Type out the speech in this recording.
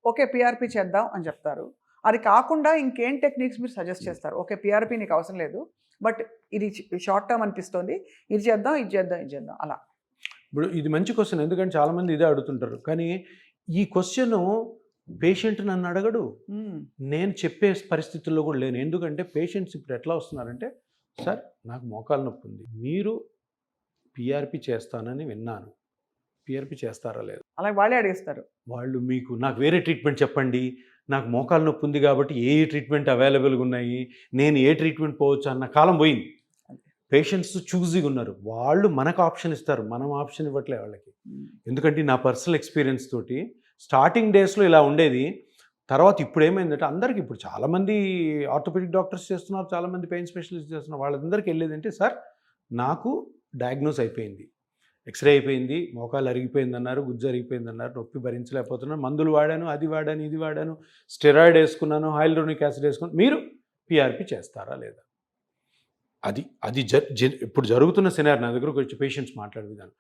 Okay PRP చేద్దాం అని చెప్తారు. అది కాకుండా ఇంకేం టెక్నిక్స్ మీరు సజెస్ట్ చేస్తారు? ఓకే పిఆర్పి నీకు అవసరం లేదు. బట్ ఇది షార్ట్ టర్మ్ అనిపిస్తుంది. ఇది చేద్దాం, ఇది చేద్దాం, ఇది చేద్దాం అలా. ఇప్పుడు ఇది మంచి క్వశ్చన్, ఎందుకంటే చాలామంది ఇదే అడుగుతుంటారు. కానీ ఈ క్వశ్చన్ పేషెంట్ నన్ను అడగడు, నేను చెప్పే పరిస్థితుల్లో కూడా లేను. ఎందుకంటే పేషెంట్స్ ఇప్పుడు ఎట్లా వస్తున్నారంటే, సార్ నాకు మోకాలు నొప్పి ఉంది, మీరు పిఆర్పి చేస్తానని విన్నాను, పిఆర్పి చేస్తారా లేదు? అలా వాళ్ళే అడిగేస్తారు. వాళ్ళు మీకు నాకు వేరే ట్రీట్మెంట్ చెప్పండి, నాకు మోకాలు నొప్పి ఉంది కాబట్టి ఏ ట్రీట్మెంట్ అవైలబుల్గా ఉన్నాయి, నేను ఏ ట్రీట్మెంట్ పోవచ్చు అన్న కాలం పోయింది. పేషెంట్స్ చూజీగా ఉన్నారు, వాళ్ళు మనకు ఆప్షన్ ఇస్తారు, మనం ఆప్షన్ ఇవ్వట్లే వాళ్ళకి. ఎందుకంటే నా పర్సనల్ ఎక్స్పీరియన్స్ తోటి స్టార్టింగ్ డేస్లో ఇలా ఉండేది. తర్వాత ఇప్పుడు ఏమైందంటే అందరికీ, ఇప్పుడు చాలామంది ఆర్థోపెడిక్ డాక్టర్స్ చేస్తున్నారు, చాలామంది పెయిన్ స్పెషలిస్ట్ చేస్తున్నారు. వాళ్ళందరికీ వెళ్ళేదంటే, సార్ నాకు డయాగ్నోస్ అయిపోయింది, ఎక్స్రే అయిపోయింది, మోకాలు అరిగిపోయింది అన్నారు, గుజ్జు అరిగిపోయింది అన్నారు, నొప్పి భరించలేకపోతున్నాను, మందులు వాడాను, అది వాడాను, ఇది వాడాను, స్టెరాయిడ్ వేసుకున్నాను, హైల్యూరోనిక్ యాసిడ్ వేసుకున్నాను, మీరు పిఆర్పి చేస్తారా లేదా? అది ఇప్పుడు జరుగుతున్న సినారియో. నా దగ్గరకు వచ్చి పేషెంట్స్ మాట్లాడే విధానం,